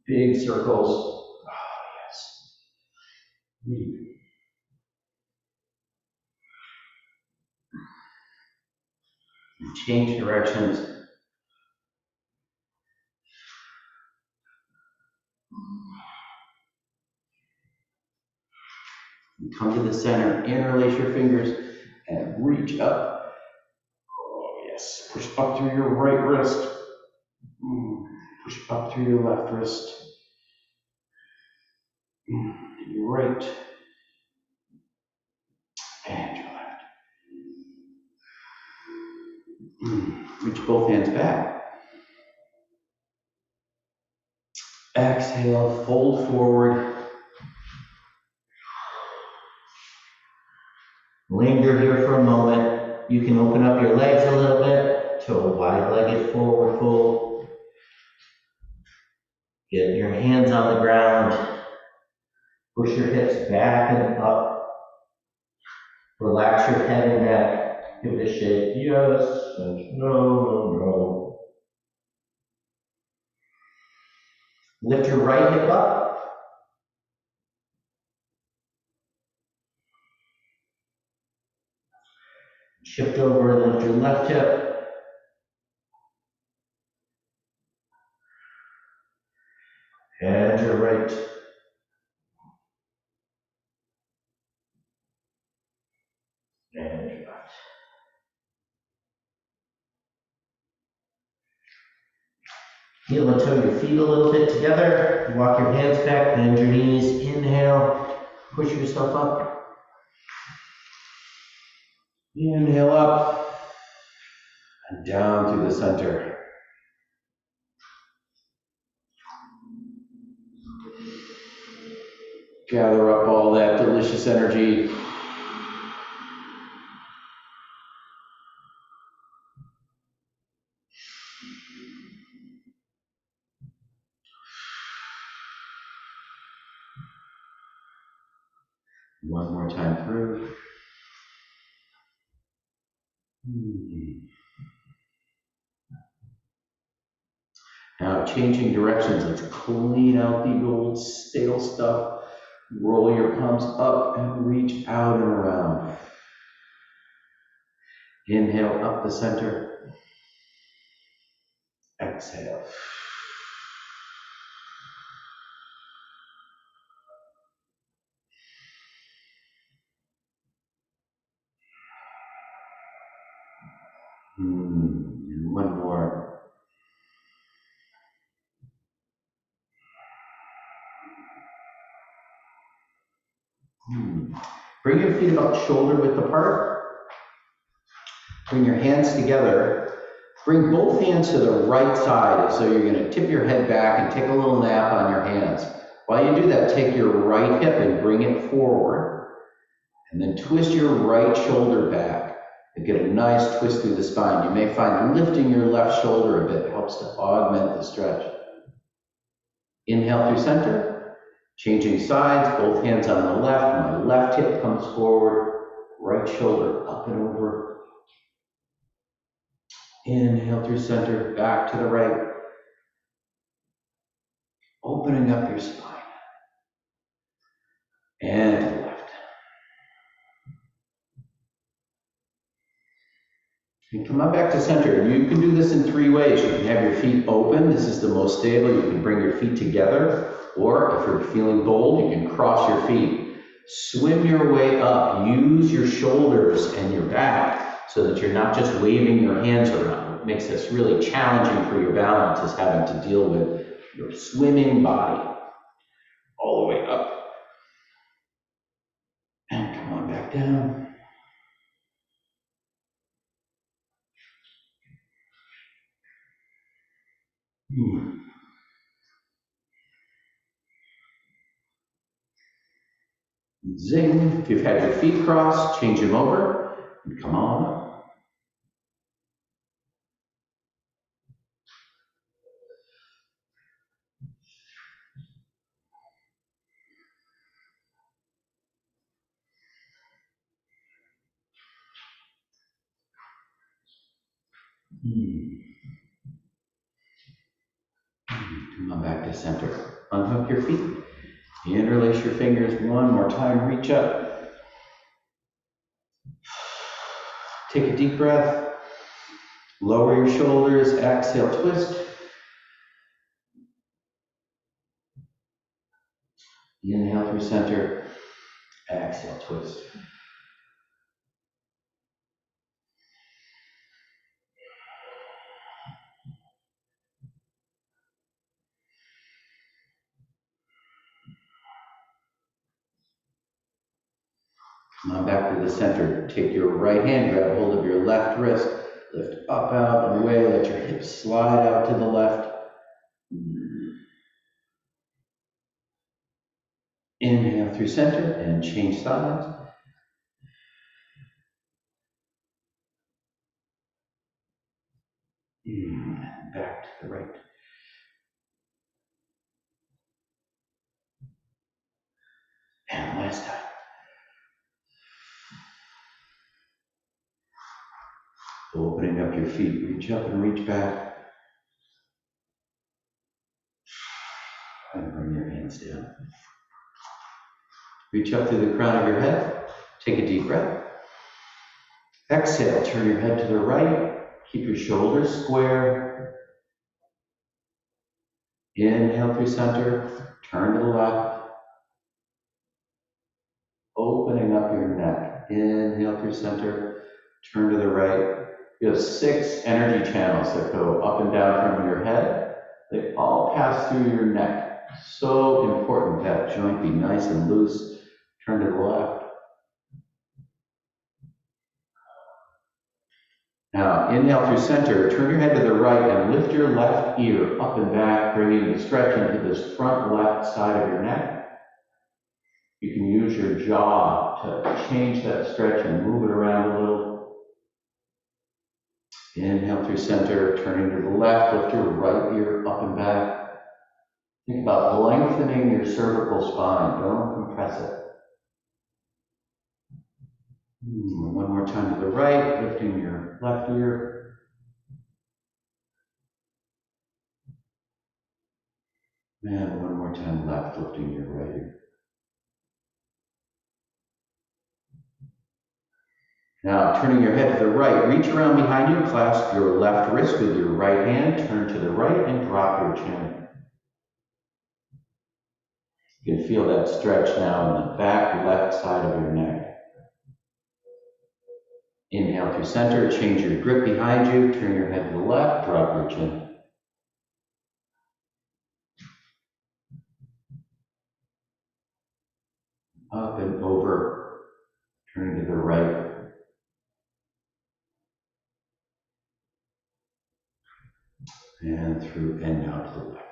Big circles. Oh, yes. Change directions. Come to the center, interlace your fingers, and reach up. Oh, yes. Push up through your right wrist. Push up through your left wrist. Your right. And your left. Reach both hands back. Exhale, fold forward. Linger here for a moment. You can open up your legs a little bit to a wide-legged forward fold. Get your hands on the ground. Push your hips back and up. Relax your head and neck. Give it a shake. Yes and no, no, no. Lift your right hip up. Shift over and lift your left hip. And your right. And your left. Heel and toe your feet a little bit together. Walk your hands back, bend your knees. Inhale, push yourself up. Inhale up and down through the center. Gather up all that delicious energy. One more time through. Now changing directions, let's clean out the old stale stuff. Roll your palms up and reach out and around. Inhale up the center. Exhale. And one more. Bring your feet about shoulder width apart. Bring your hands together. Bring both hands to the right side, so you're going to tip your head back and take a little nap on your hands. While you do that, take your right hip and bring it forward, and then twist your right shoulder back and get a nice twist through the spine. You may find lifting your left shoulder a bit helps to augment the stretch. Inhale through center, changing sides, both hands on the left. My left hip comes forward, right shoulder up and over. Inhale through center, back to the right. Opening up your spine. And to the left. And come on back to center. You can do this in three ways. You can have your feet open. This is the most stable. You can bring your feet together. Or if you're feeling bold, you can cross your feet. Swim your way up. Use your shoulders and your back so that you're not just waving your hands around. What makes this really challenging for your balance is having to deal with your swimming body all the way up. And come on back down. Zing. If you've had your feet crossed, change them over and come on up. to center. Unhook your feet. Interlace your fingers one more time. Reach up. Take a deep breath. Lower your shoulders. Exhale, twist. Inhale through center. Exhale, twist. Come on back to the center. Take your right hand, grab hold of your left wrist, lift up, out, and away. Let your hips slide out to the left. Inhale through center and change sides. And back to the right. And last time. Opening up your feet, reach up and reach back. And bring your hands down. Reach up through the crown of your head. Take a deep breath. Exhale, turn your head to the right. Keep your shoulders square. Inhale through center. Turn to the left. Opening up your neck. Inhale through center. Turn to the right. You have 6 energy channels that go up and down from your head. They all pass through your neck. So important that joint be nice and loose. Turn to the left. Now, inhale through center. Turn your head to the right and lift your left ear up and back, bringing the stretch into this front left side of your neck. You can use your jaw to change that stretch and move it around a little. Inhale through center, turning to the left, lift your right ear up and back. Think about lengthening your cervical spine, don't compress it. One more time to the right, lifting your left ear. And one more time left, lifting your right ear. Now, turning your head to the right, reach around behind you, clasp your left wrist with your right hand, turn to the right and drop your chin. You can feel that stretch now in the back left side of your neck. Inhale through center, change your grip behind you, turn your head to the left, drop your chin. Up and over, turning to the right. And through and out to the left.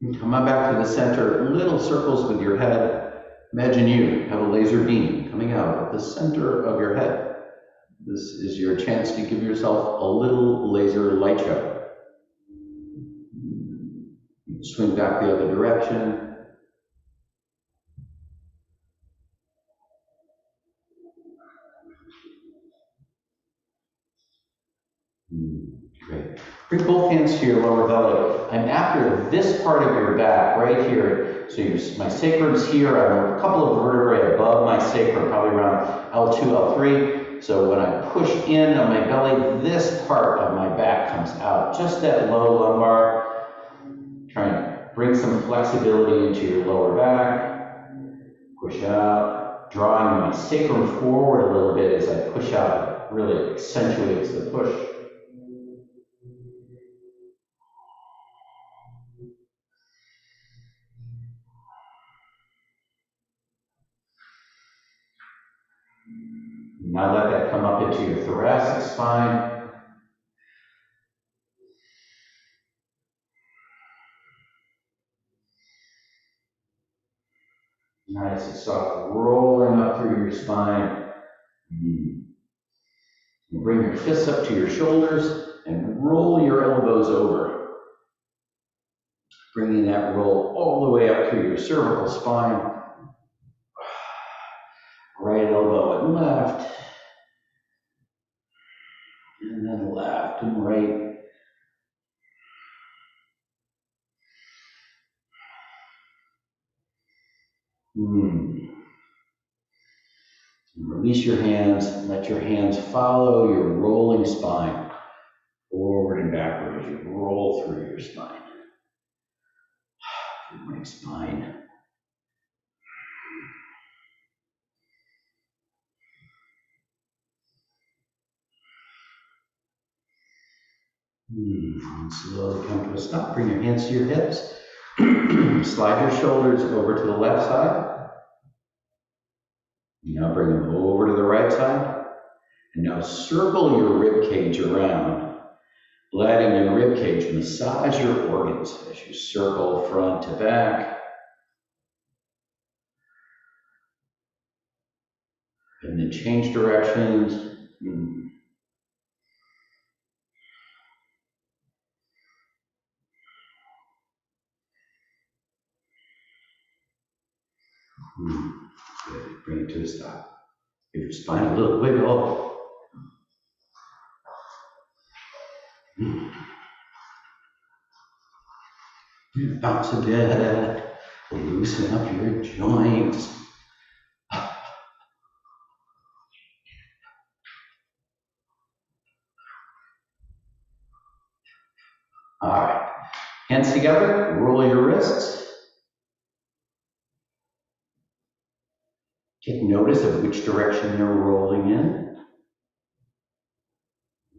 And come on back to the center, little circles with your head. Imagine you have a laser beam coming out of the center of your head. This is your chance to give yourself a little laser light show. Swing back the other direction. Great. Bring both hands to your lower belly. I'm after this part of your back right here. So my sacrum's here. I have a couple of vertebrae above my sacrum, probably around L2, L3. So when I push in on my belly, this part of my back comes out. Just that low lumbar. Try and bring some flexibility into your lower back. Push out. Drawing my sacrum forward a little bit as I push out. It really accentuates the push. Now let that come up into your thoracic spine. Nice and soft, rolling up through your spine. Bring your fists up to your shoulders and roll your elbows over. Bringing that roll all the way up through your cervical spine. Right elbow and left. And then left and right. Release your hands, let your hands follow your rolling spine, forward and backward as you roll through your spine. Good morning, spine. And slowly come to a stop. Bring your hands to your hips. Slide your shoulders over to the left side. Now bring them over to the right side. And now circle your rib cage around, letting your rib cage massage your organs as you circle front to back. And then change directions. Good. Bring it to a stop. Give your spine a little wiggle. Bounce a bit. Loosen up your joints. All right. Hands together. Roll your wrists. Take notice of which direction you're rolling in.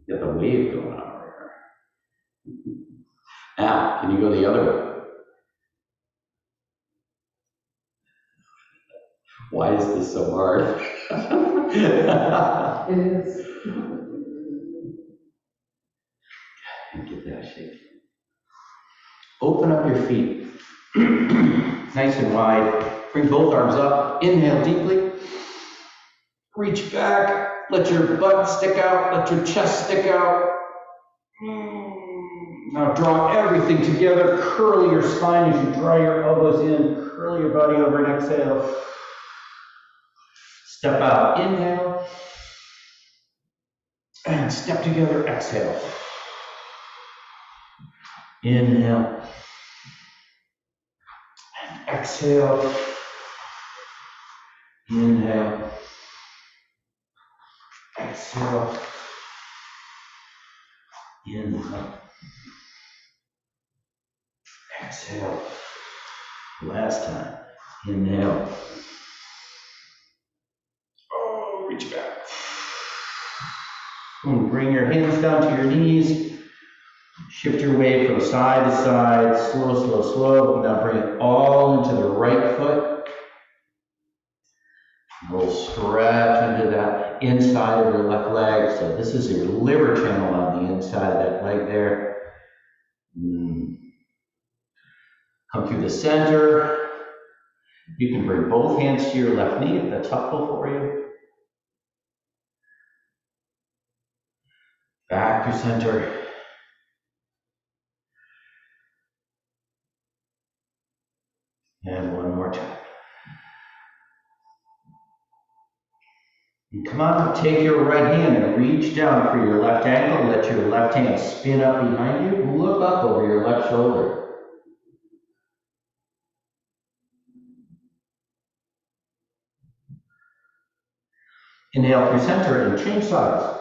Get the wave going on over here. Now, can you go the other way? Why is this so hard? It is. Get that shape. Open up your feet. Nice and wide. Bring both arms up. Inhale deeply. Reach back. Let your butt stick out. Let your chest stick out. Now draw everything together. Curl your spine as you draw your elbows in. Curl your body over and exhale. Step out. Inhale. And step together. Exhale. Inhale. And exhale. Inhale. Exhale. Inhale. Exhale. Last time. Inhale. Oh, reach back. And bring your hands down to your knees. Shift your weight from side to side. Slow, slow, slow. Now bring it all into the right foot. We'll stretch into that inside of your left leg. So this is your liver channel on the inside of that leg there. Come through the center. You can bring both hands to your left knee if that's helpful for you. Back through center. And one more time. And come on, take your right hand and reach down for your left ankle. Let your left hand spin up behind you. Look up over your left shoulder. Inhale through center and change sides.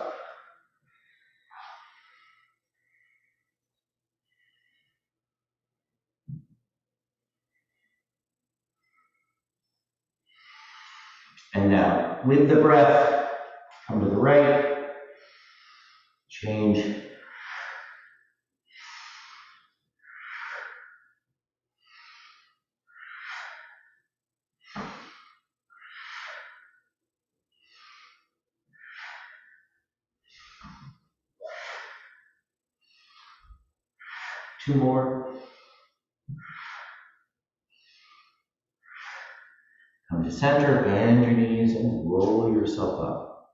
And now, with the breath, come to the right, change. Two more. Come to center, bend your knees and roll yourself up.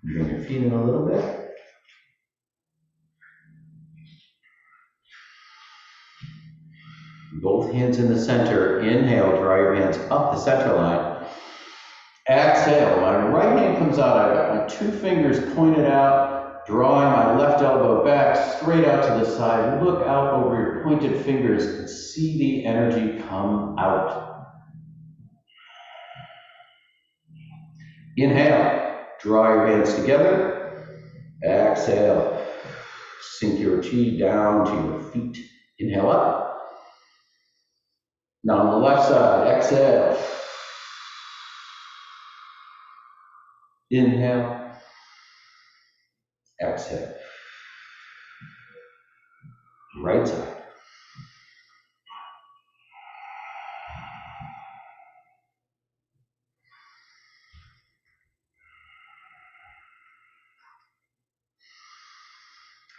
Bring your feet in a little bit. Both hands in the center. Inhale, draw your hands up the center line. Exhale, my right hand comes out. I've got my two fingers pointed out. Drawing my left elbow back, straight out to the side. Look out over your pointed fingers and see the energy come out. Inhale, draw your hands together. Exhale, sink your chi down to your feet. Inhale up. Now on the left side, exhale. Inhale, exhale. Right side.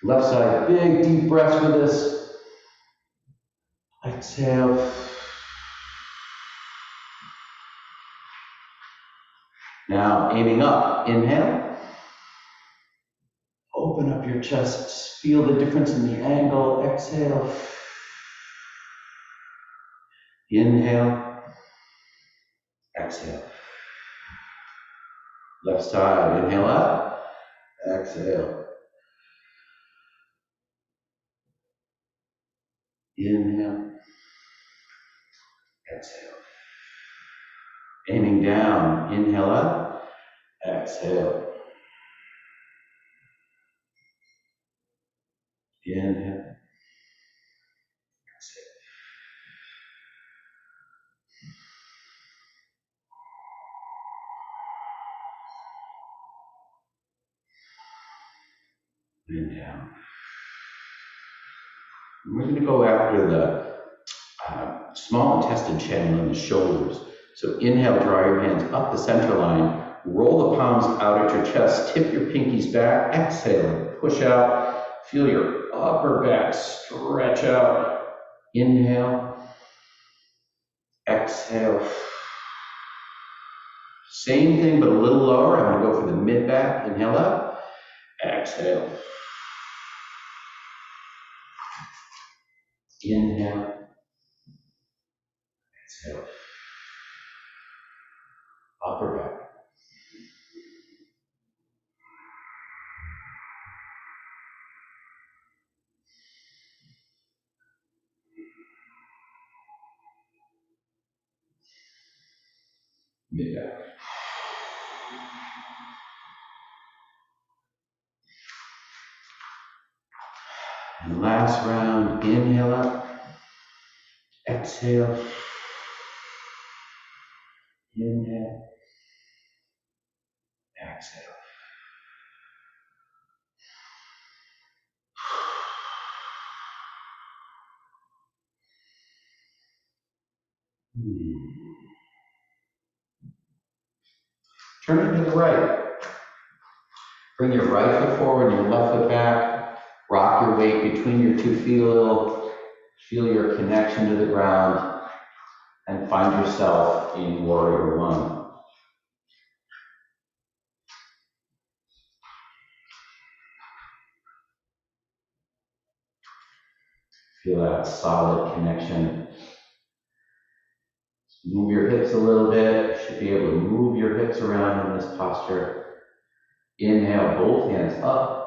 Left side, big deep breaths with this. Exhale. Now aiming up, inhale. Open up your chest, feel the difference in the angle. Exhale. Inhale. Exhale. Left side, inhale up. Exhale. Inhale. Exhale. Aiming down, inhale up. Exhale. Inhale. Exhale. And down. And we're going to go after the small intestine channel in the shoulders. So inhale, draw your hands up the center line. Roll the palms out at your chest. Tip your pinkies back. Exhale, push out. Feel your upper back stretch out. Inhale. Exhale. Same thing, but a little lower. I'm going to go for the mid back. Inhale up. Exhale. Inhale. Exhale. Upper back. Mid back. And last round, inhale up. Exhale. Inhale. Exhale. Turn to the right. Bring your right foot forward, your left foot back. Rock your weight between your 2 feet a little. Feel your connection to the ground. And find yourself in Warrior One. Feel that solid connection. Move your hips a little bit. You should be able to move your hips around in this posture. Inhale, both hands up.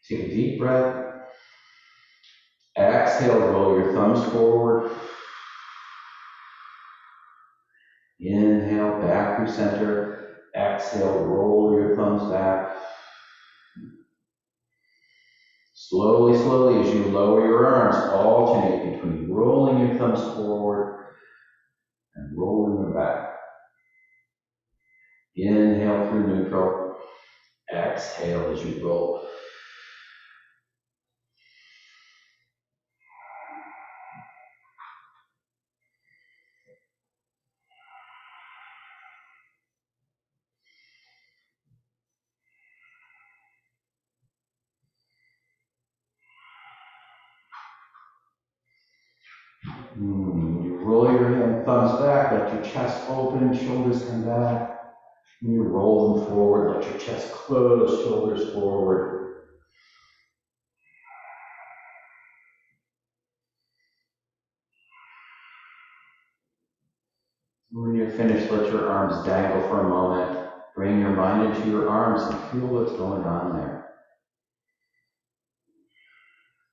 Take a deep breath. Exhale, roll your thumbs forward. Inhale, back through center. Exhale, roll your thumbs back. Slowly, slowly, as you lower your arms, alternate between rolling your thumbs forward and rolling them back. Inhale through neutral. Exhale as you roll. You roll your thumbs back, let your chest open, shoulders come back. When you roll them forward, let your chest close, shoulders forward. finish, let your arms dangle for a moment. Bring your mind into your arms and feel what's going on there.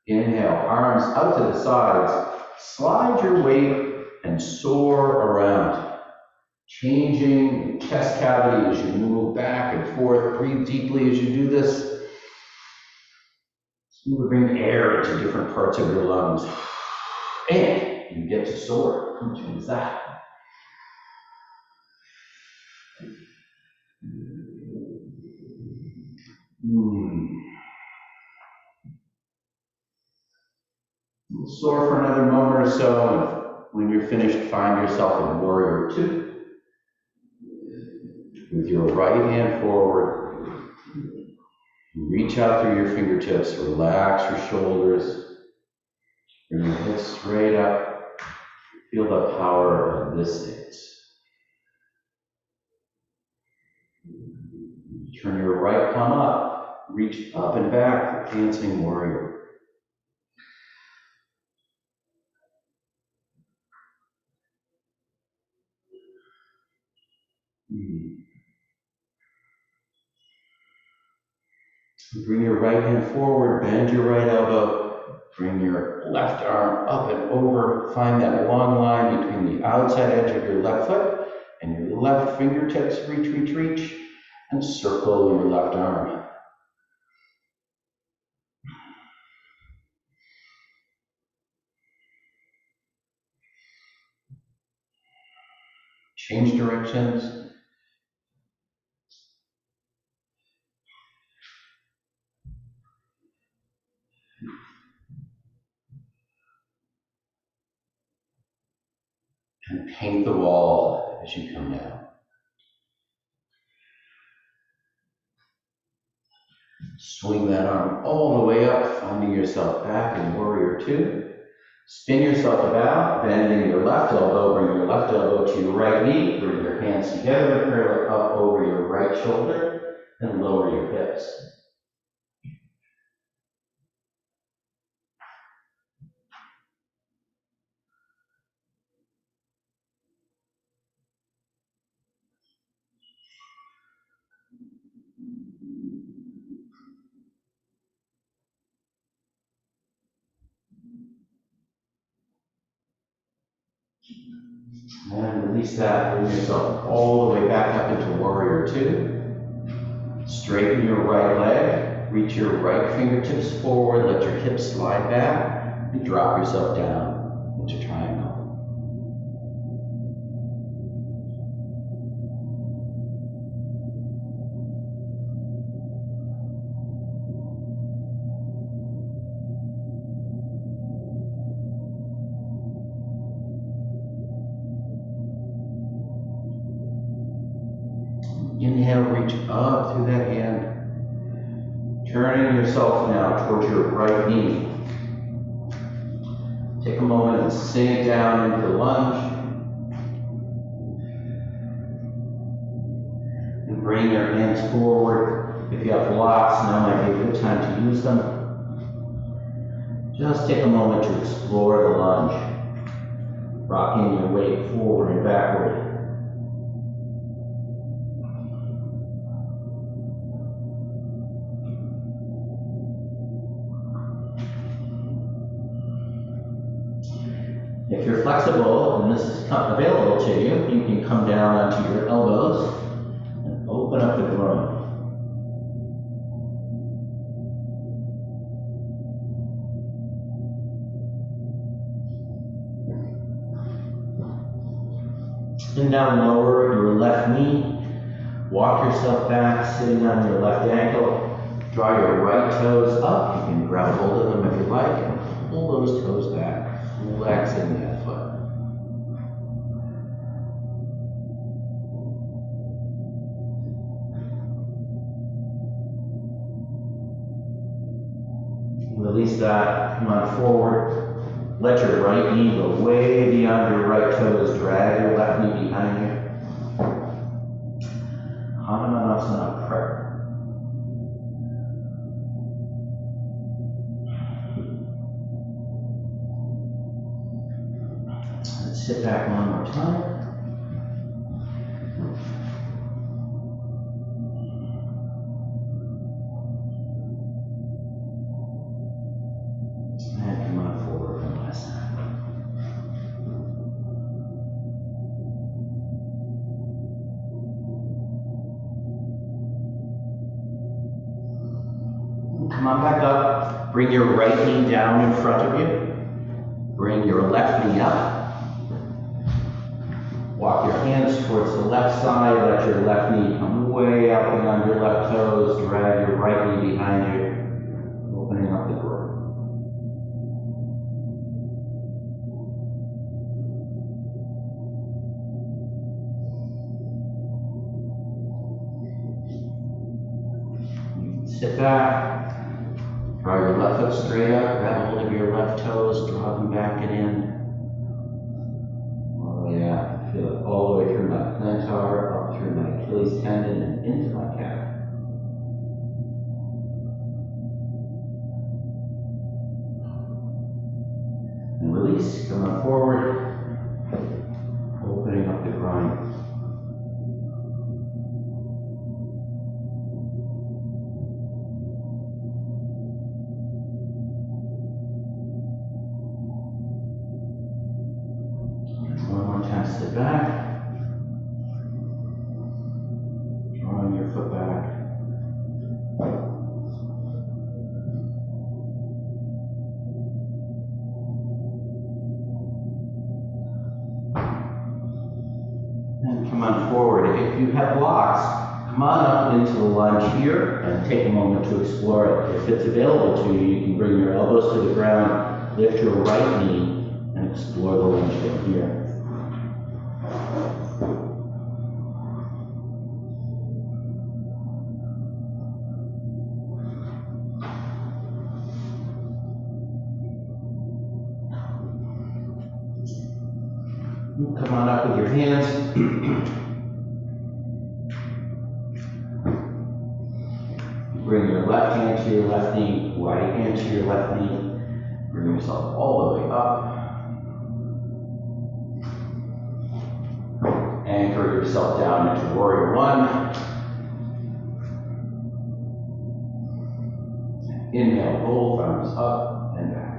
Inhale, arms out to the sides. Slide your weight and soar around. Changing the chest cavity as you move back and forth. Breathe deeply as you do this. You will bring air into different parts of your lungs. And you get to soar. How much is that? Soar for another moment or so. When you're finished, find yourself in Warrior Two. With your right hand forward, reach out through your fingertips, relax your shoulders, bring your hips straight up. Feel the power of this stance. Turn your right palm up, reach up and back, dancing warrior. Bring your right hand forward, bend your right elbow, bring your left arm up and over. Find that long line between the outside edge of your left foot and your left fingertips. Reach, reach, reach, and circle your left arm. Change directions. And paint the wall as you come down. Swing that arm all the way up, finding yourself back in Warrior Two. Spin yourself about, bending your left elbow, bring your left elbow to your right knee, bring your hands together, parallel up over your right shoulder, and lower your hips. And release that, bring yourself all the way back up into Warrior Two. Straighten your right leg, reach your right fingertips forward, let your hips slide back, and drop yourself down into triangle. Inhale, reach up through that hand. Turning yourself now towards your right knee. Take a moment and sink down into the lunge. And bring your hands forward. If you have blocks, now might be a good time to use them. Just take a moment to explore the lunge. Rocking your weight forward and backward. If you're flexible and this is available to you, you can come down onto your elbows and open up the groin. And now lower your left knee. Walk yourself back, sitting on your left ankle. Draw your right toes up. You can grab hold of them if you like and pull those toes back. Relaxing that foot. Release that, come on forward. Let your right knee go way beyond your right toes. Drag your left knee behind you. Hanumanasana prayer. Sit back one more time. Come on back up. Bring your right knee down in front of you. Bring your left knee up. Walk your hands towards the left side. Let your left knee come way up beyond your left toes. Drag your right knee behind you, opening up the groin. Sit back. Draw your left foot straight up. Grab hold of your left toes. Draw them back and in. Oh yeah. Feel it all the way through my plantar, up through my Achilles tendon, and into my calf. And release. Come on forward. Opening up the groin. One more time, sit back. Drawing your foot back. And come on forward. If you have blocks, come on up into the lunge here and take a moment to explore it. If it's available to you, you can bring your elbows to the ground, lift your right knee, and explore the lunge from here. Come on up with your hands. Bring your left hand to your left knee, right hand to your left knee. Bring yourself all the way up. Anchor yourself down into Warrior One. Inhale, both arms up and back.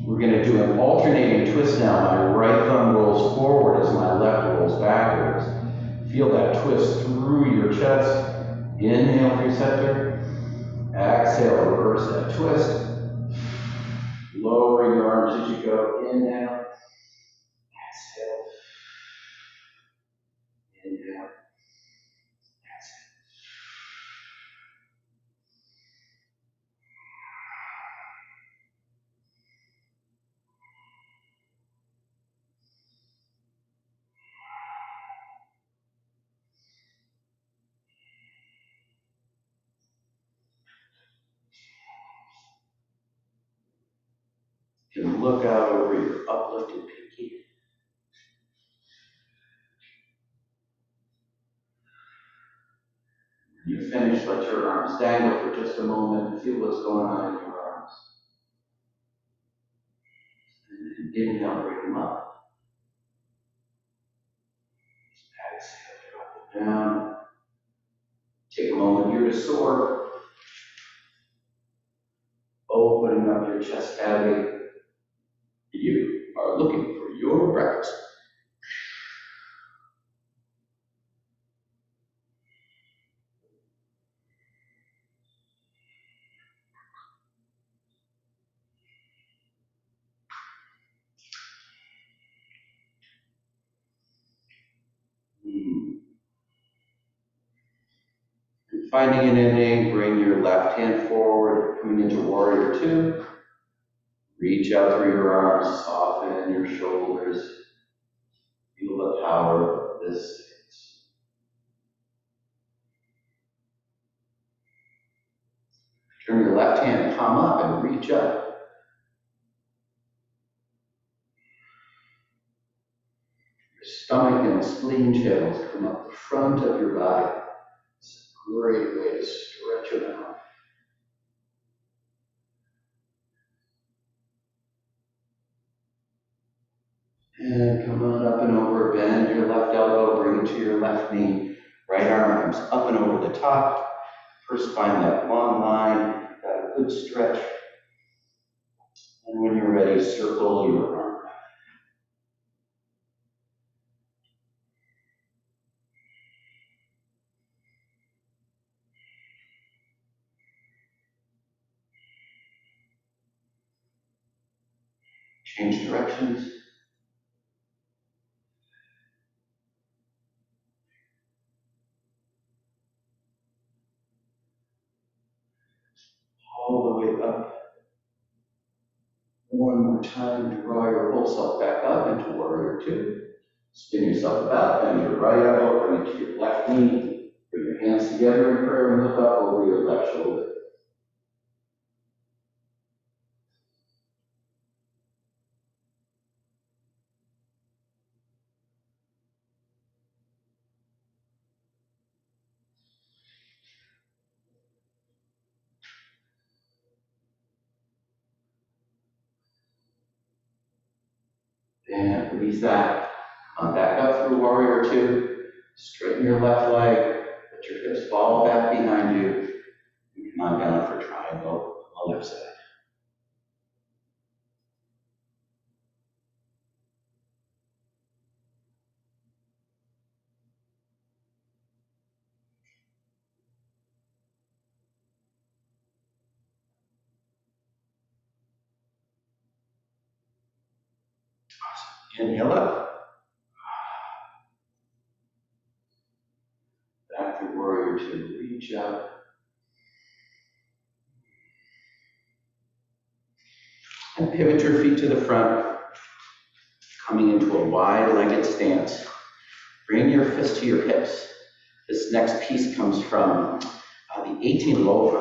We're going to do an alternating twist now. My right thumb rolls forward as my left rolls backwards. Feel that twist through your chest. Inhale through center. Exhale, reverse that twist. Lower your arms as you go. Inhale. Exhale. Inhale. Exhale. You can look out over your uplifted pinky. When you finish, let your arms dangle for just a moment and feel what's going on in your arms. And inhale, bring them up. Exhale, drop them down. Take a moment here to soar. Opening up your chest cavity. You are looking for your breakfast. And finding an ending, bring your left hand forward, coming into Warrior Two. Reach out through your arms, soften your shoulders. Feel the power of this stance. Turn your left hand, palm up and reach up. Your stomach and spleen channels come up the front of your body. It's a great way to stretch them out. And come on up and over, bend your left elbow, bring it to your left knee. Right arm comes up and over the top. First find that long line, got a good stretch. And when you're ready, circle your arm. Change directions. All the way up. One more time, draw your whole self back up into warrior two. Spin yourself about, bend your right elbow, bring it to your left knee. Bring your hands together in prayer and look up over your left shoulder. And release that. Come back up through warrior two. Straighten your left leg. Let your hips fall back behind you. And come on down for triangle on the left side. Awesome. Inhale up. Back to warrior two. Reach up. And pivot your feet to the front, coming into a wide-legged stance. Bring your fist to your hips. This next piece comes from the 18 lower.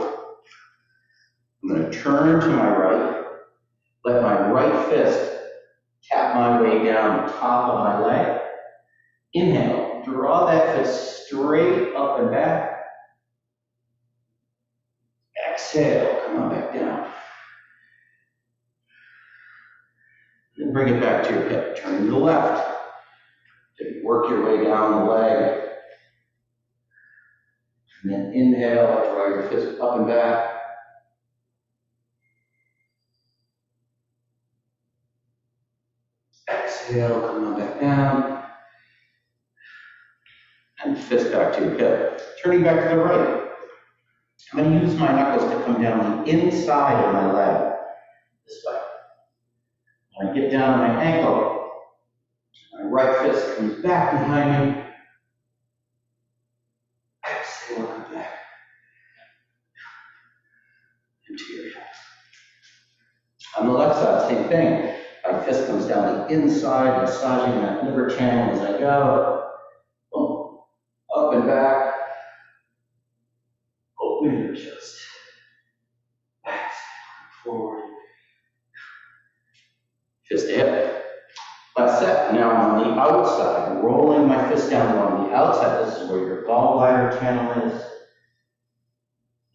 I'm going to turn to my right, let my right fist tap my way down the top of my leg. Inhale, draw that fist straight up and back. Exhale, come on back down. Then bring it back to your hip. Turn to the left. Then work your way down the leg. And then inhale, draw your fist up and back. Exhale, come on back down. And fist back to your hip. Turning back to the right. I'm going to use my knuckles to come down the inside of my leg. This way. When I get down to my ankle, my right fist comes back behind me. Exhale, come back. Into your hip. On the left side, same thing. My fist comes down the inside, massaging that liver channel as I go. Boom. Up and back. Open your chest. Exhale, forward. Fist to hip. Last set. Now on the outside, rolling my fist down along the outside. This is where your gallbladder channel is.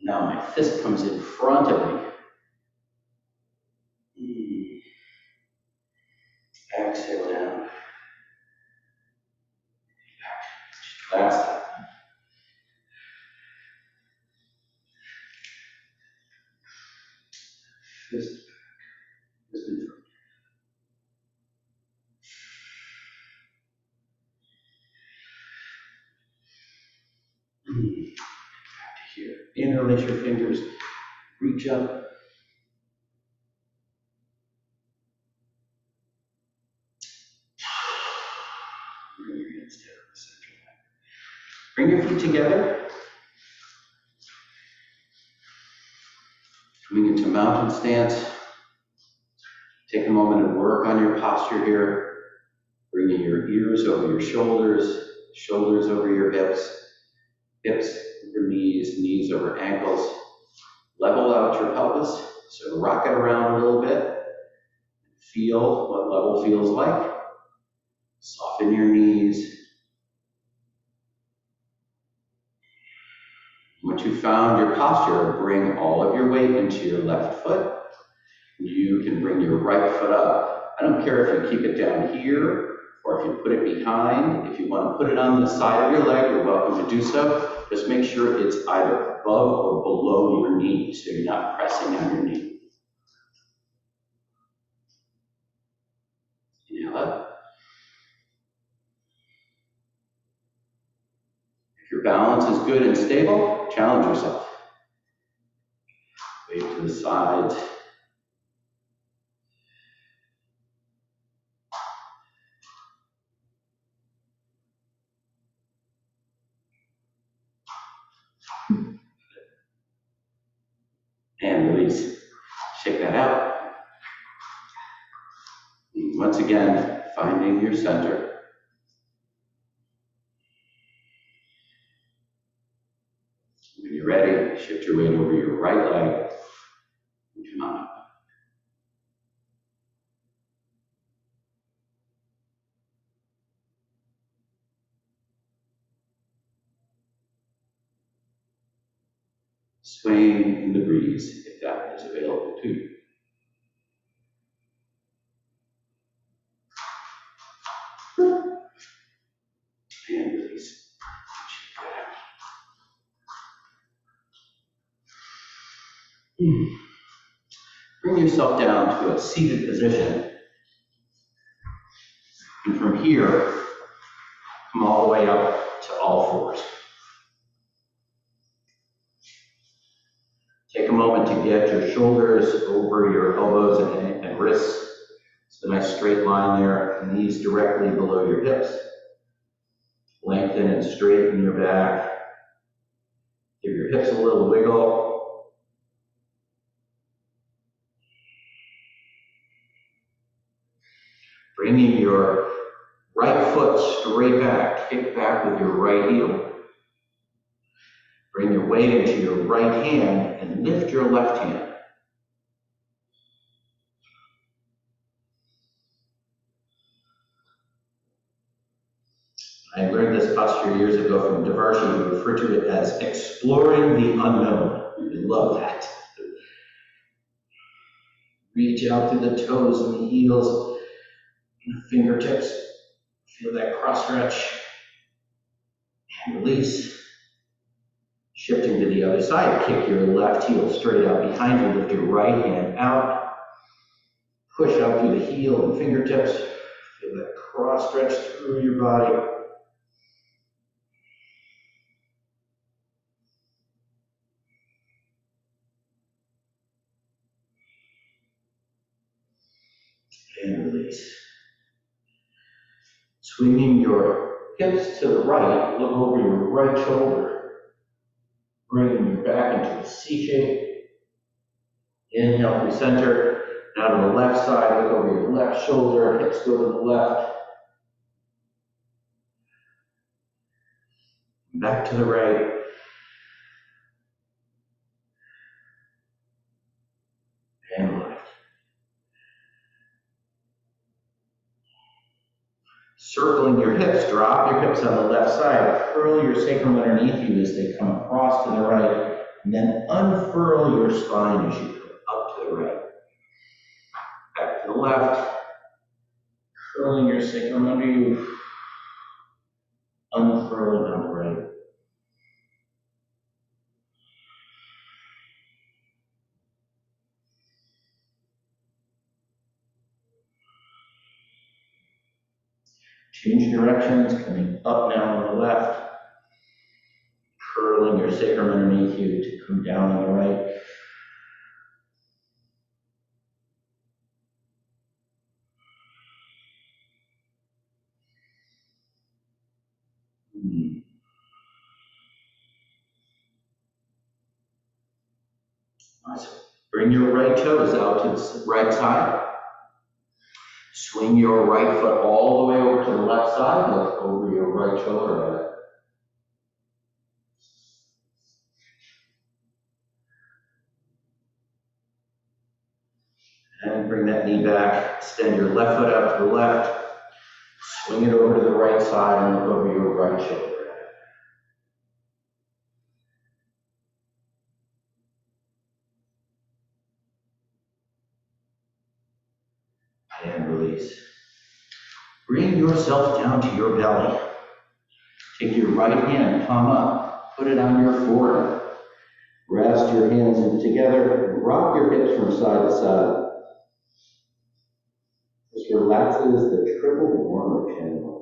Now my fist comes in front of me. Exhale down. Last time. Fist back. Fist in front. Back to here. Interlace your fingers. Reach up. Bring your hands down the center line. Bring your feet together. Coming into mountain stance. Take a moment and work on your posture here. Bringing your ears over your shoulders, shoulders over your hips, hips over knees, knees over ankles. Level out your pelvis, so rock it around a little bit. Feel what level feels like. Soften your knees. Once you've found your posture, bring all of your weight into your left foot. You can bring your right foot up. I don't care if you keep it down here or if you put it behind. If you want to put it on the side of your leg, you're welcome to do so. Just make sure it's either above or below your knee, so you're not pressing on your knee. Inhale up. If your balance is good and stable, challenge yourself. Weight to the sides. And release. Shake that out. And once again, finding your center. When you're ready, shift your weight over your right leg. And come on up. Swaying in the breeze, if that is available to you. And release. Bring yourself down to a seated position. And from here, come all the way up to all fours. Take a moment to get your shoulders over your elbows and wrists. It's a nice straight line there, knees directly below your hips. Lengthen and straighten your back. Give your hips a little wiggle. Bringing your right foot straight back, kick back with your right heel. Bring your weight into your right hand and lift your left hand. I learned this posture years ago from Devarshi, who referred to it as exploring the unknown. I love that. Reach out through the toes and the heels, and the fingertips. Feel that cross stretch. And release. Shifting to the other side, kick your left heel straight out behind you, lift your right hand out. Push out through the heel and fingertips. Feel that cross stretch through your body. And release. Swinging your hips to the right, look over your right shoulder. Bringing your back into a C shape. Inhale through center. Now to the left side, look over your left shoulder, hips go to the left. Back to the right. And left. Circling your hips, drop your hips on the left side, curl your sacrum underneath you as they come across to the right, and then unfurl your spine as you come up to the right. Back to the left, curling your sacrum under you, unfurling on the right. Change directions, coming up now on the left, curling your sacrum underneath you to come down on the right. Awesome. Bring your right toes out to the right side. Swing your right foot all the way over to the left side, look over your right shoulder at it. And bring that knee back, extend your left foot out to the left, swing it over to the right side and look over your right shoulder. And release. Bring yourself down to your belly. Take your right hand, palm up, put it on your forehead. Rest your hands in together, rock your hips from side to side. This relaxes the triple warmer channel.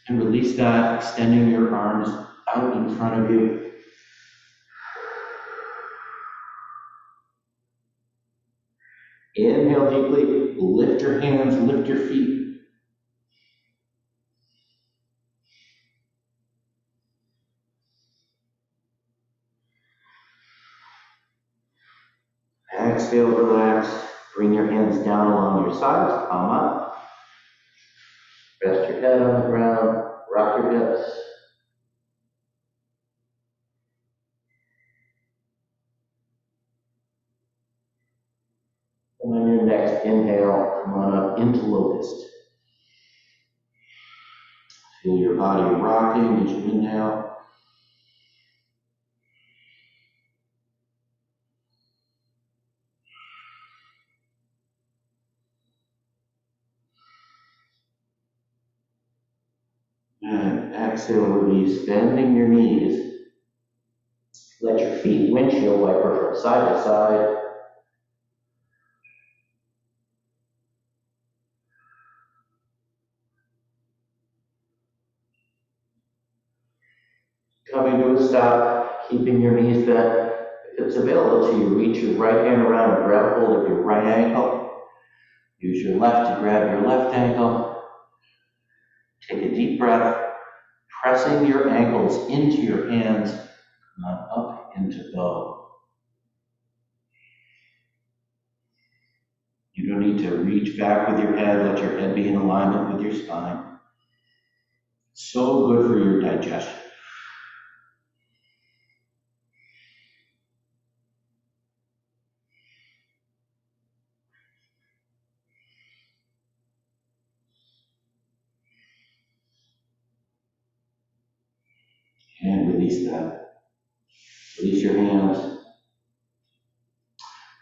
And release that, extending your arms out in front of you. Inhale deeply, lift your hands, lift your feet. Exhale, relax. Bring your hands down along your sides, palm up. Rest your head on the ground, rock your hips. And on your next inhale, come on up into locust. Feel your body rocking as you inhale. And exhale, release, bending your knees. Let your feet windshield wiper from side to side. Coming to a stop, keeping your knees bent. If it's available to you, reach your right hand around and grab hold of your right ankle. Use your left to grab your left ankle. Take a deep breath, pressing your ankles into your hands, not up into bow. You don't need to reach back with your head, let your head be in alignment with your spine. So good for your digestion. And release that. Release your hands.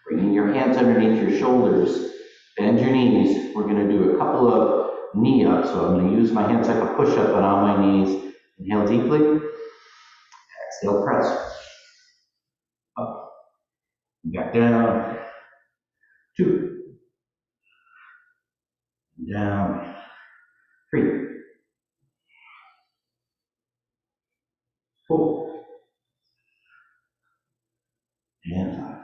Bringing your hands underneath your shoulders. Bend your knees. We're going to do a couple of knee ups. So I'm going to use my hands like a push up and on my knees. Inhale deeply. Exhale, press. Up. Back down. 2. Down. 3. 4. And 5.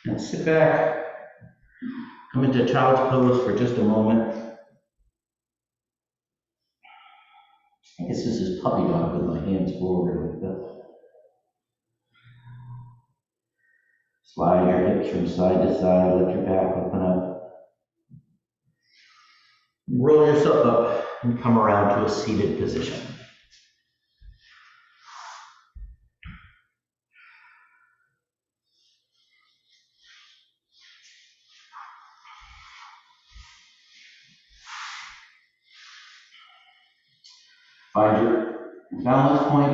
Now sit back. Come into child's pose for just a moment. I guess this is puppy dog with my hands forward like this. Slide your hips from side to side, let your back open up. Roll yourself up and come around to a seated position. Find your balance point,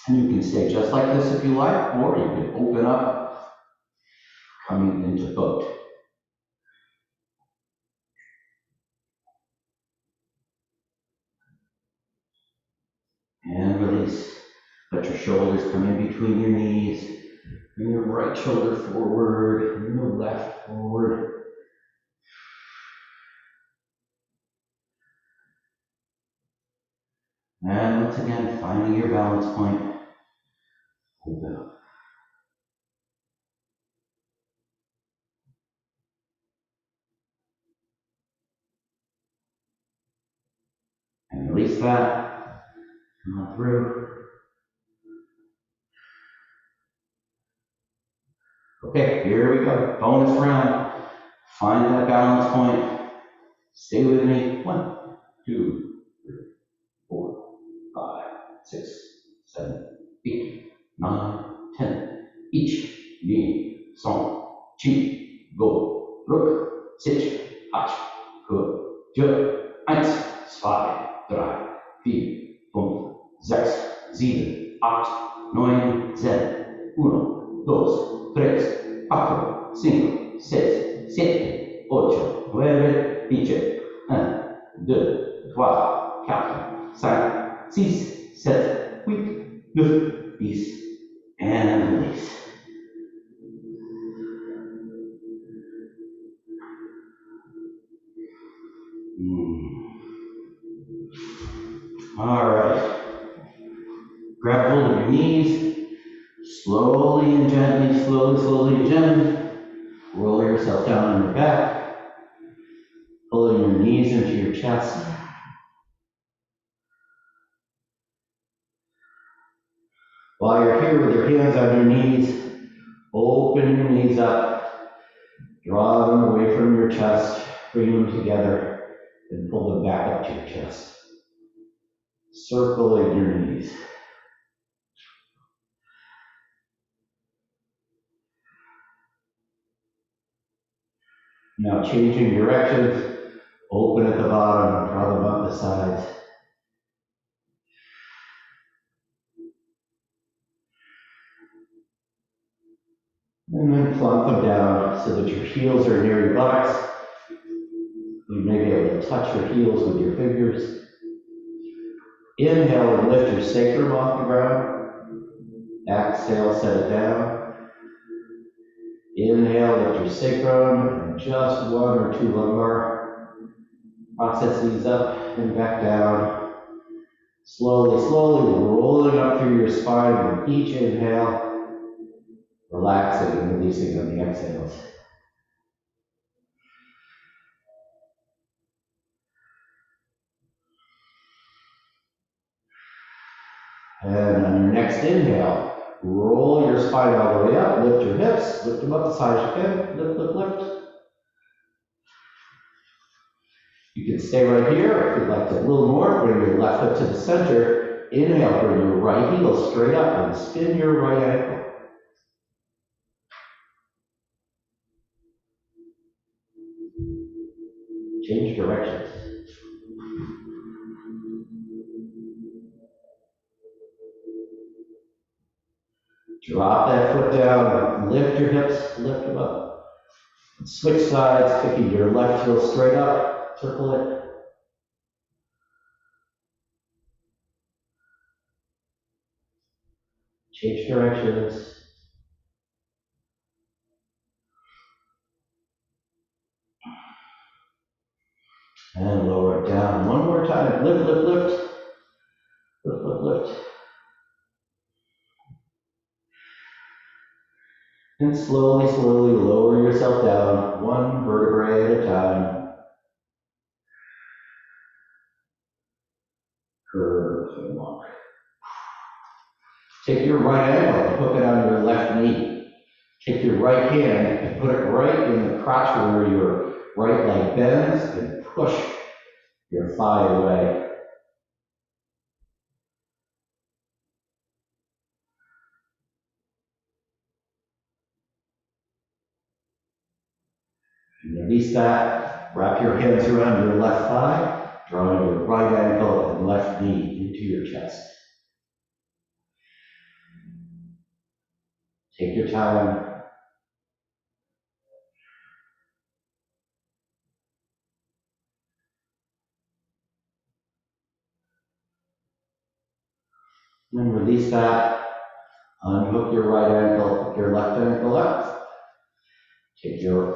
and you can stay just like this if you like, or you can open up, coming into boat. And release. Let your shoulders come in between your knees. Bring your right shoulder forward, and your left forward. And once again, finding your balance point. Open up. And release that. Come on through. Okay, here we go. Bonus round. Find that balance point. Stay with me. 1, 2, 3, 4, 5, 6, 7, 8, 9, 10. Each knee, song, chi, go, look, sit, hach, ke, je, 1, 2, 3, 4, 5, 6, 7, 8, 9, 10, 1, 2, 3, 4, 5, 6, 7, 8, 9, 10, 1, 2, 3, 4, 5, 6, 7, 8, 9, 10, and release. All right. Grab hold of your knees, Slowly and gently, slowly and gently, roll yourself down on your back, pulling your knees into your chest. While you're here with your hands on your knees, open your knees up, draw them away from your chest, bring them together, and pull them back up to your chest. Circling your knees. Now changing directions, open at the bottom, draw them up the sides. And then plunk them down so that your heels are near your buttocks. You may be able to touch your heels with your fingers. Inhale and lift your sacrum off the ground. Exhale, set it down. Inhale, lift your sacrum, and just one or two lumbar processes up and back down. Slowly rolling up through your spine with each inhale. Relaxing and releasing on the exhales. And on your next inhale, roll your spine all the way up, lift your hips, lift them up as high as you can, lift. You can stay right here. If you'd like to a little more, bring your left foot to the center. Inhale, bring your right heel straight up and spin your right ankle. Change directions. Drop that foot down, lift your hips, lift them up. Switch sides, kicking your left heel straight up, circle it. Change directions. And lower it down. One more time. Lift. Lift. And slowly lower yourself down, one vertebrae at a time. Curve and walk. Take your right ankle and hook it on your left knee. Take your right hand and put it right in the crotch where your right leg bends and push your thigh away. And release that. Wrap your hands around your left thigh, drawing your right ankle and left knee into your chest. Take your time. And release that. Unhook your right ankle, hook your left ankle up. Take your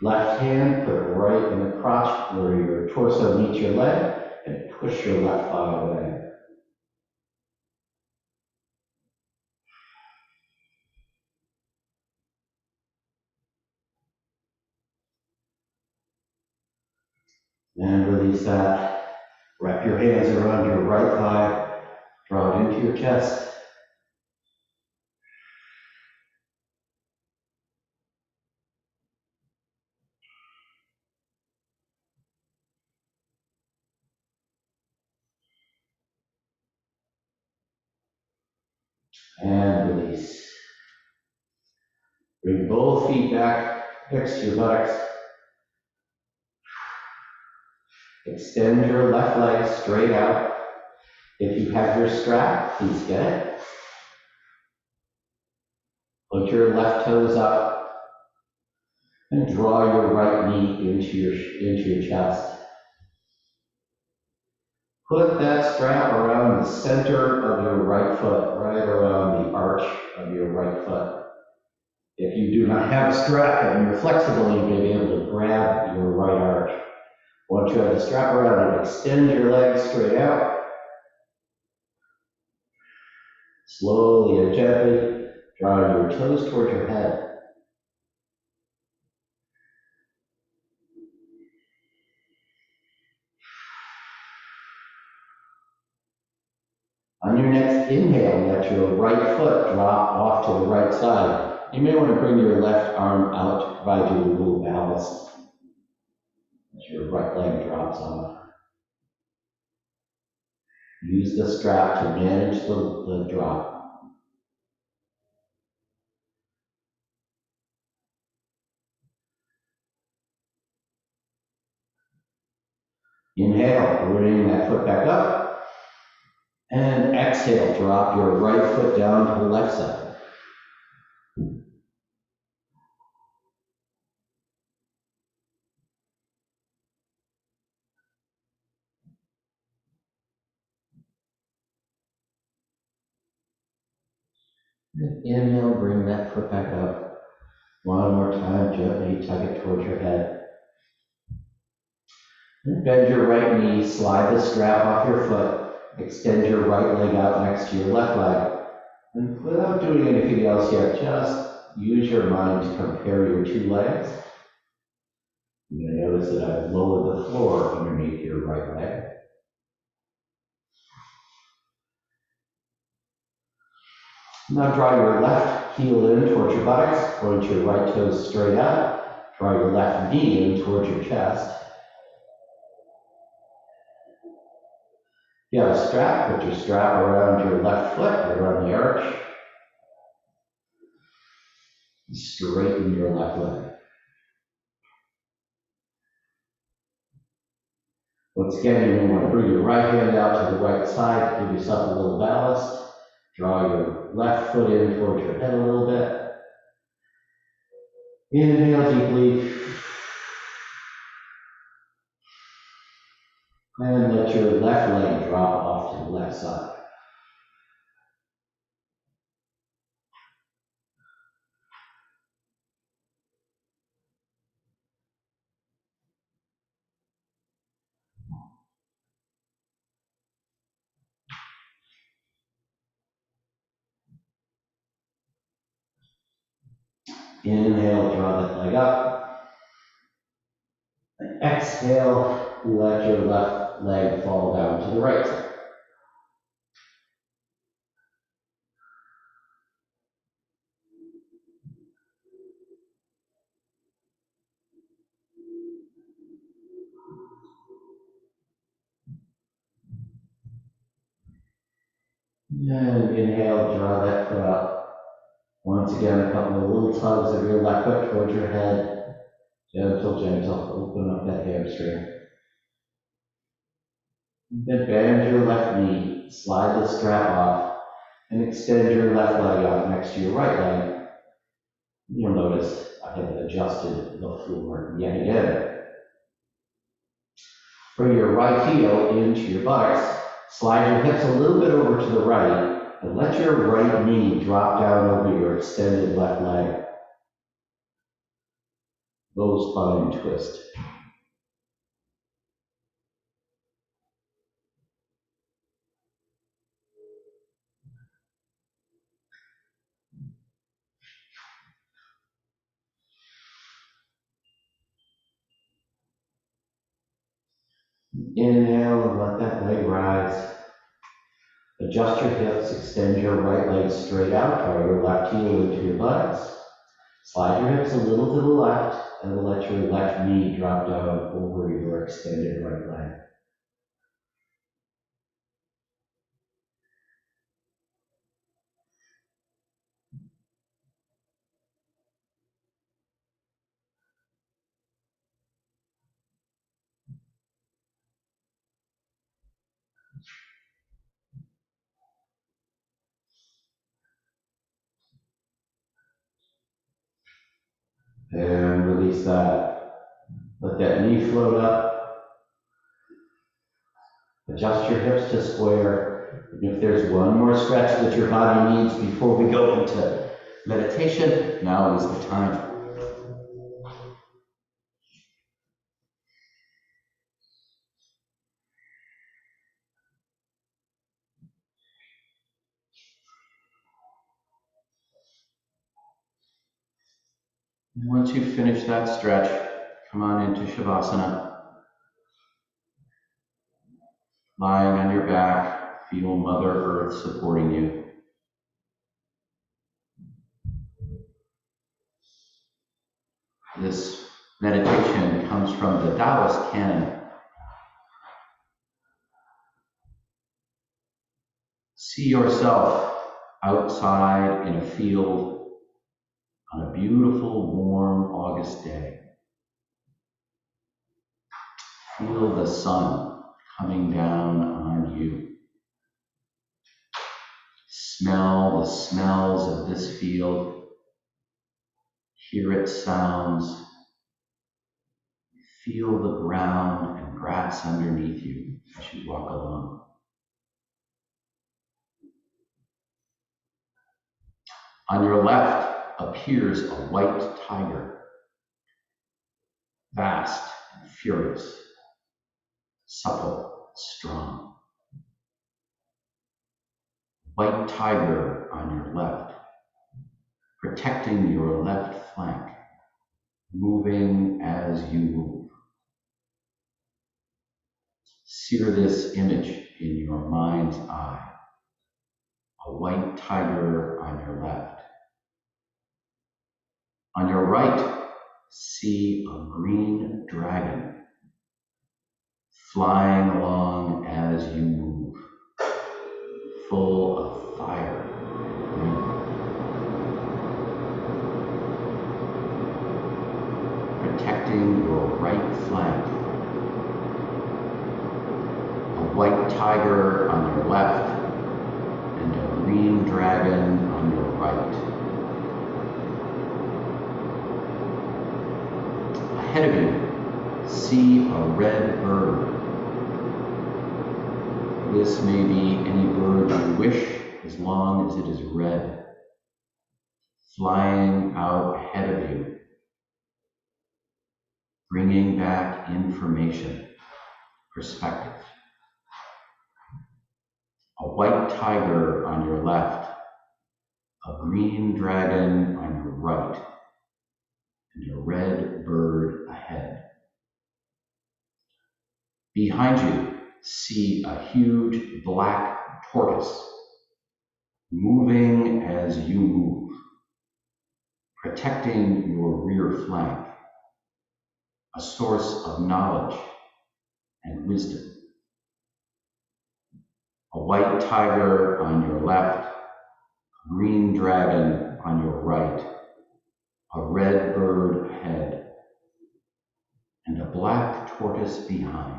left hand, put it right in the crotch where your torso meets your leg, and push your left thigh away. And release that. Wrap your hands around your right thigh, draw it into your chest. And release. Bring both feet back next to your buttocks. Extend your left leg straight out. If you have your strap, please get it. Put your left toes up and draw your right knee into your chest. Put that strap around the center of your right foot, right around the arch of your right foot. If you do not have a strap and you're flexible, you may be able to grab your right arch. Once you have the strap around it, extend your legs straight out. Slowly and gently draw your toes towards your head. On your next inhale, let your right foot drop off to the right side. You may want to bring your left arm out to provide you with a little ballast as your right leg drops off. Use the strap to manage the drop. Inhale, bring that foot back up. And exhale, drop your right foot down to the left side. Inhale, bring that foot back up. One more time, gently tug it towards your head. And bend your right knee, slide the strap off your foot, extend your right leg out next to your left leg. And without doing anything else yet, just use your mind to compare your two legs. You're going to notice that I've lowered the floor underneath your right leg. Now draw your left heel in towards your buttocks, point your right toes straight out. Draw your left knee in towards your chest. If you have a strap, put your strap around your left foot, around the arch. Straighten your left leg. Once again, you may want to bring your right hand out to the right side, give yourself a little ballast. Draw your left foot in towards your head a little bit. Inhale deeply. And let your left leg drop off to the left side. Inhale, draw that leg up. And exhale, let your left leg fall down to the right side. And inhale, draw that foot up. Once again, a couple of little tugs of your left foot towards your head. Gentle, gentle, open up that hamstring. Then bend your left knee, slide the strap off, and extend your left leg out next to your right leg. You'll notice I have adjusted the floor yet again. Bring your right heel into your buttocks, slide your hips a little bit over to the right, and let your right knee drop down over your extended left leg. Low spine twist. Inhale and let that leg rise. Adjust your hips, extend your right leg straight out, draw your left heel into your buttocks. Slide your hips a little to the left, and let your left knee drop down over your extended right leg. And release that. Let that knee float up. Adjust your hips to square. And if there's one more stretch that your body needs before we go into meditation, now is the time. And once you finish that stretch, come on into Shavasana. Lying on your back, feel Mother Earth supporting you. This meditation comes from the Taoist canon. See yourself outside in a field on a beautiful, warm August day. Feel the sun coming down on you. Smell the smells of this field. Hear its sounds. Feel the ground and grass underneath you as you walk along. On your left appears a white tiger, vast and furious, supple and strong. White tiger on your left, protecting your left flank, moving as you move. Sear this image in your mind's eye. A white tiger on your left. On your right, see a green dragon flying along as you move, full of fire and green, protecting your right flank. A white tiger on your left and a green dragon on your right. Ahead of you, see a red bird. This may be any bird you wish, as long as it is red, flying out ahead of you, bringing back information, perspective. A white tiger on your left, a green dragon on your right, and a red bird ahead. Behind you, see a huge black tortoise moving as you move, protecting your rear flank, a source of knowledge and wisdom. A white tiger on your left, a green dragon on your right, a red bird ahead, and a black tortoise behind.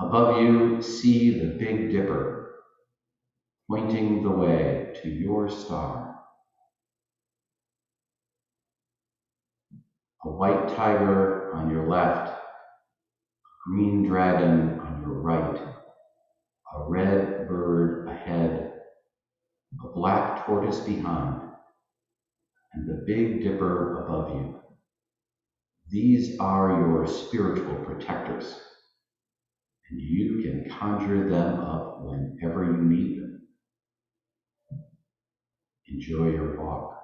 Above you, see the Big Dipper, pointing the way to your star. A white tiger on your left, a green dragon on your right, a red bird ahead, a black tortoise behind, and the Big Dipper above you. These are your spiritual protectors, and you can conjure them up whenever you need them. Enjoy your walk.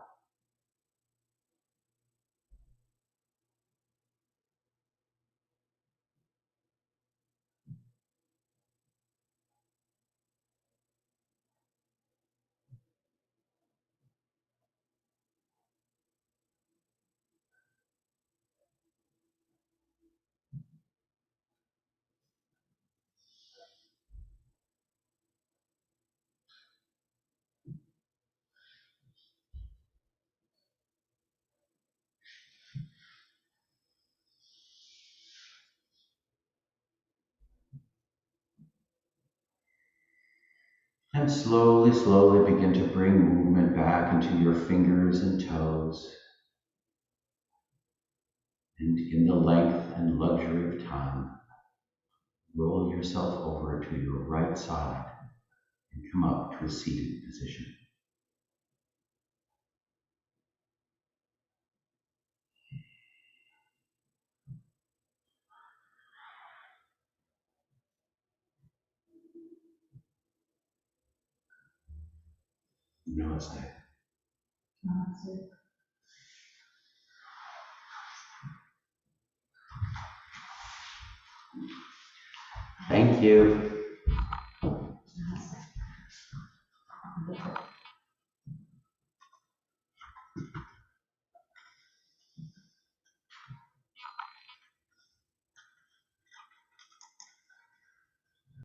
And slowly, slowly begin to bring movement back into your fingers and toes. And in the length and luxury of time, roll yourself over to your right side and come up to a seated position. Namaste. Thank you.